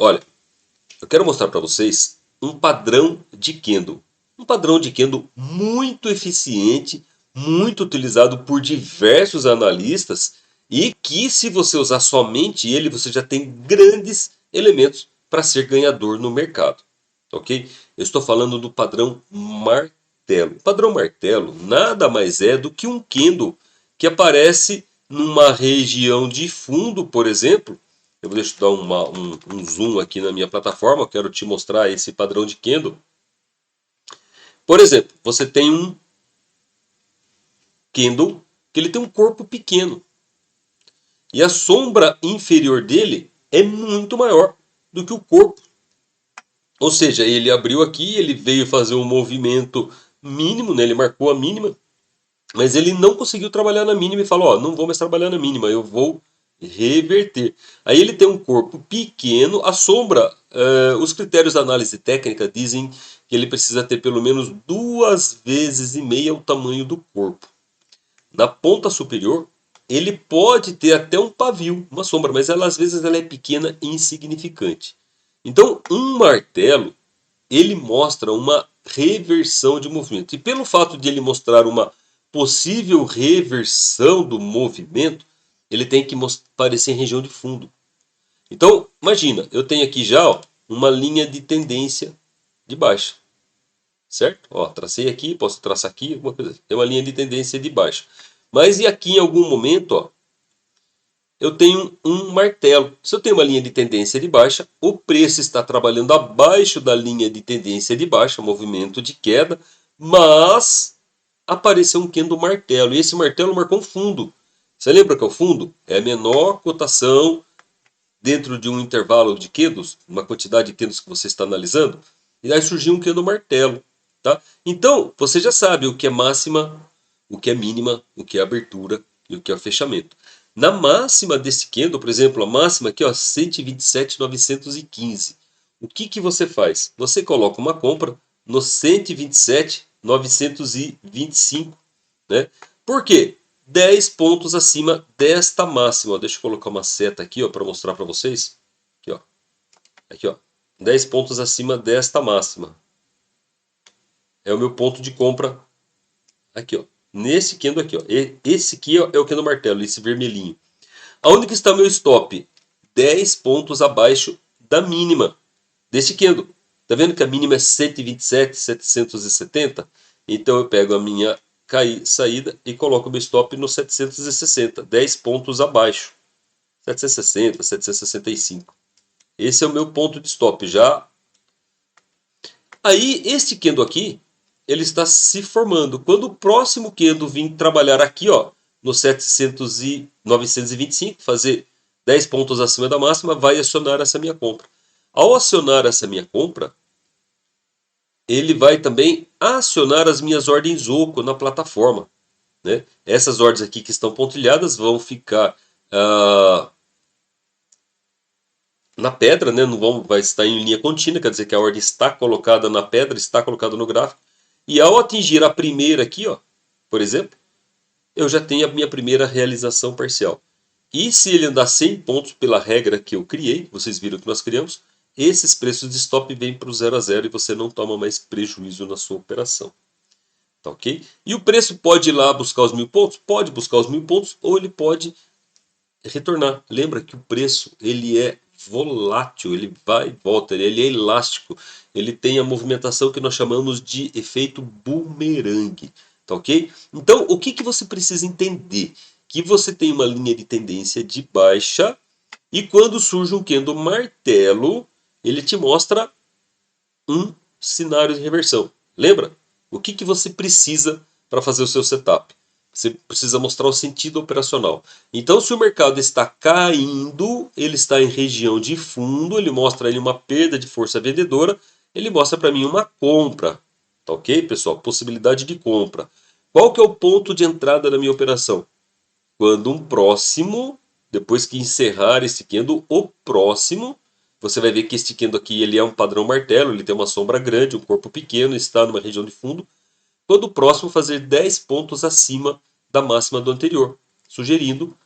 Olha, eu quero mostrar para vocês um padrão de candle. Um padrão de candle muito eficiente, muito utilizado por diversos analistas e que, se você usar somente ele, você já tem grandes elementos para ser ganhador no mercado. Ok? Eu estou falando do padrão martelo. O padrão martelo nada mais é do que um candle que aparece numa região de fundo, por exemplo. Eu vou dar um zoom aqui na minha plataforma. Eu quero te mostrar esse padrão de candle. Por exemplo, você tem um candle que ele tem um corpo pequeno. E a sombra inferior dele é muito maior do que o corpo. Ou seja, ele abriu aqui, ele veio fazer um movimento mínimo, né? Ele marcou a mínima, mas ele não conseguiu trabalhar na mínima e falou, ó, não vou mais trabalhar na mínima, eu vou reverter. Aí ele tem um corpo pequeno, a sombra, os critérios da análise técnica dizem que ele precisa ter pelo menos 2,5 vezes o tamanho do corpo. Na ponta superior, ele pode ter até um pavio, uma sombra, mas ela, às vezes ela é pequena e insignificante. Então, um martelo, ele mostra uma reversão de movimento. E pelo fato de ele mostrar uma possível reversão do movimento, ele tem que aparecer em região de fundo. Então, imagina, eu tenho aqui já uma linha de tendência de baixa. Certo? Ó, tracei aqui, posso traçar aqui, alguma coisa assim. Tem uma linha de tendência de baixa. Mas e aqui em algum momento, ó, eu tenho um martelo. Se eu tenho uma linha de tendência de baixa, o preço está trabalhando abaixo da linha de tendência de baixa, movimento de queda, mas apareceu um candle martelo. E esse martelo marcou um fundo. Você lembra que é o fundo? É a menor cotação dentro de um intervalo de candles, uma quantidade de candles que você está analisando. E aí surgiu um candle martelo. Tá? Então, você já sabe o que é máxima, o que é mínima, o que é abertura e o que é fechamento. Na máxima desse candle, por exemplo, a máxima aqui, ó, 127.915. O que você faz? Você coloca uma compra no 127.925. Né? Por quê? 10 pontos acima desta máxima. Deixa eu colocar uma seta aqui para mostrar para vocês. Aqui, ó. Aqui, ó. 10 pontos acima desta máxima. É o meu ponto de compra aqui, ó. Nesse candle aqui, ó. Esse aqui ó, é o candle martelo, esse vermelhinho. Aonde que está meu stop? 10 pontos abaixo da mínima desse candle. Tá vendo que a mínima é 127.770? Então eu pego a minha saída e coloco o meu stop no 760, 10 pontos abaixo. 760, 765. Esse é o meu ponto de stop já. Aí este candle aqui, ele está se formando. Quando o próximo candle vir trabalhar aqui, ó, no 925, fazer 10 pontos acima da máxima, vai acionar essa minha compra. Ao acionar essa minha compra, ele vai também acionar as minhas ordens oco na plataforma. Né? Essas ordens aqui que estão pontilhadas vão ficar na pedra, né? Não vão, vai estar em linha contínua, quer dizer que a ordem está colocada na pedra, está colocada no gráfico. E ao atingir a primeira aqui, ó, por exemplo, eu já tenho a minha primeira realização parcial. E se ele andar 100 pontos pela regra que eu criei, vocês viram que nós criamos, esses preços de stop vêm para o 0 a 0 e você não toma mais prejuízo na sua operação. Tá ok? E o preço pode ir lá buscar os 1.000 pontos? Pode buscar os 1.000 pontos ou ele pode retornar. Lembra que o preço ele é volátil, ele vai e volta, ele é elástico, ele tem a movimentação que nós chamamos de efeito boomerang, tá ok? Então, o que você precisa entender? Que você tem uma linha de tendência de baixa e quando surge um candle martelo, ele te mostra um cenário de reversão. Lembra? O que você precisa para fazer o seu setup? Você precisa mostrar o sentido operacional. Então, se o mercado está caindo, ele está em região de fundo, ele mostra ali uma perda de força vendedora, ele mostra para mim uma compra. Tá ok, pessoal? Possibilidade de compra. Qual que é o ponto de entrada da minha operação? Quando um próximo, depois que encerrar esse candle, o próximo, você vai ver que este candle aqui ele é um padrão martelo, ele tem uma sombra grande, um corpo pequeno, está numa região de fundo. Quando o próximo fazer 10 pontos acima da máxima do anterior, sugerindo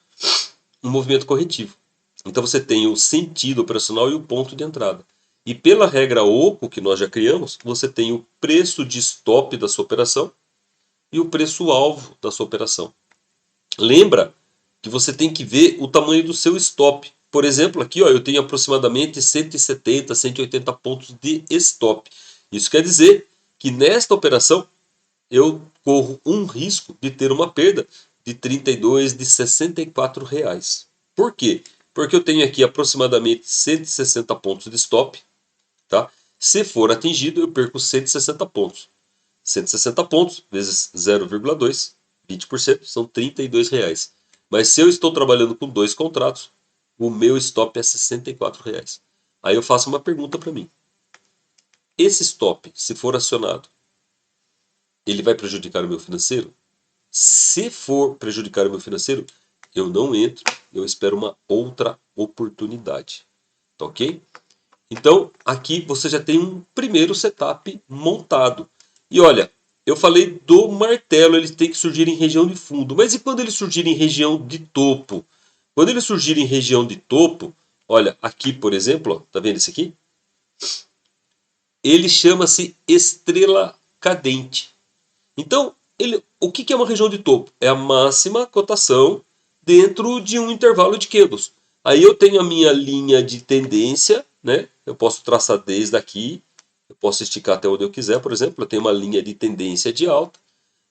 um movimento corretivo. Então você tem o sentido operacional e o ponto de entrada. E pela regra OCO que nós já criamos, você tem o preço de stop da sua operação e o preço-alvo da sua operação. Lembra que você tem que ver o tamanho do seu stop. Por exemplo, aqui ó, eu tenho aproximadamente 170, 180 pontos de stop. Isso quer dizer que nesta operação eu corro um risco de ter uma perda de 32, de 64 reais. Por quê? Porque eu tenho aqui aproximadamente 160 pontos de stop. Tá? Se for atingido, eu perco 160 pontos. 160 pontos vezes 0,2, 20%, são 32 reais. Mas se eu estou trabalhando com 2 contratos, o meu stop é 64 reais. Aí eu faço uma pergunta para mim. Esse stop, se for acionado, ele vai prejudicar o meu financeiro? Se for prejudicar o meu financeiro, eu não entro, eu espero uma outra oportunidade. Tá ok? Então, aqui você já tem um primeiro setup montado. E olha, eu falei do martelo, ele tem que surgir em região de fundo. Mas e quando ele surgir em região de topo? Quando ele surgir em região de topo, olha, aqui por exemplo, ó, tá vendo esse aqui? Ele chama-se estrela cadente. Então, o que é uma região de topo? É a máxima cotação dentro de um intervalo de candles. Aí eu tenho a minha linha de tendência, né? Eu posso traçar desde aqui, eu posso esticar até onde eu quiser, por exemplo, eu tenho uma linha de tendência de alta.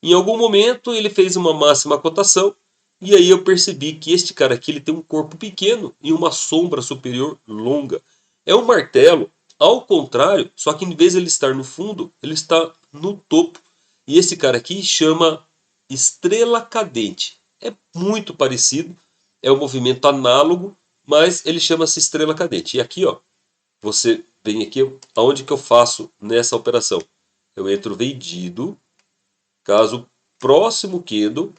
Em algum momento ele fez uma máxima cotação e aí eu percebi que este cara aqui ele tem um corpo pequeno e uma sombra superior longa. É um martelo, ao contrário, só que em vez de ele estar no fundo, ele está no topo. E esse cara aqui chama estrela cadente. É muito parecido, é um movimento análogo, mas ele chama-se estrela cadente. E aqui, ó, você vem aqui, aonde que eu faço nessa operação? Eu entro vendido, caso o próximo candle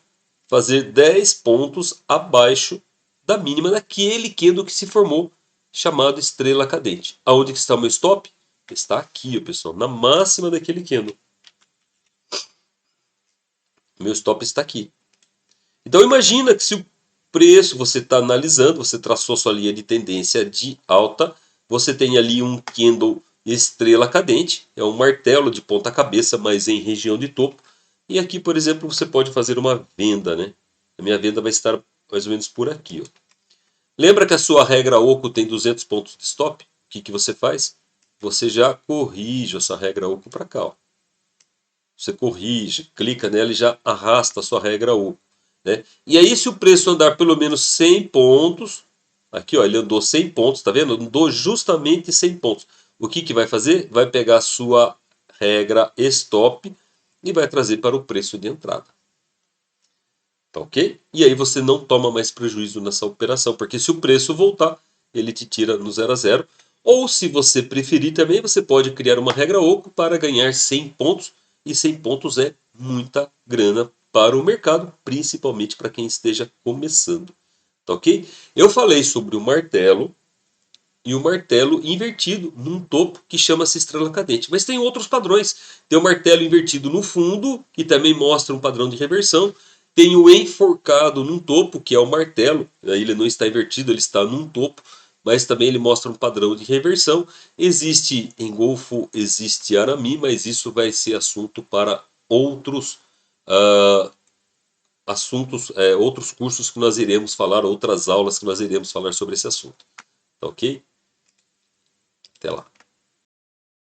fazer 10 pontos abaixo da mínima daquele candle que se formou, chamado estrela cadente. Aonde que está o meu stop? Está aqui, pessoal, na máxima daquele candle. Meu stop está aqui. Então imagina que se o preço você está analisando, você traçou sua linha de tendência de alta, você tem ali um candle estrela cadente, é um martelo de ponta cabeça, mas em região de topo. E aqui, por exemplo, você pode fazer uma venda, né? A minha venda vai estar mais ou menos por aqui, ó. Lembra que a sua regra OCO tem 200 pontos de stop? O que você faz? Você já corrige essa regra OCO para cá, ó. Você corrige, clica nela e já arrasta a sua regra OCO. Né? E aí, se o preço andar pelo menos 100 pontos, aqui ó, ele andou 100 pontos, tá vendo? Andou justamente 100 pontos. O que vai fazer? Vai pegar a sua regra stop e vai trazer para o preço de entrada. Tá ok? E aí você não toma mais prejuízo nessa operação, porque se o preço voltar, ele te tira no 0 a 0. Ou se você preferir também, você pode criar uma regra OCO para ganhar 100 pontos. E 100 pontos é muita grana para o mercado, principalmente para quem esteja começando. Tá ok? Eu falei sobre o martelo e o martelo invertido num topo que chama-se estrela cadente. Mas tem outros padrões. Tem o martelo invertido no fundo, que também mostra um padrão de reversão. Tem o enforcado num topo, que é o martelo. Ele não está invertido, ele está num topo. Mas também ele mostra um padrão de reversão. Existe engolfo, existe arame, mas isso vai ser assunto para outros outros cursos que nós iremos falar, outras aulas que nós iremos falar sobre esse assunto. Tá ok? Até lá.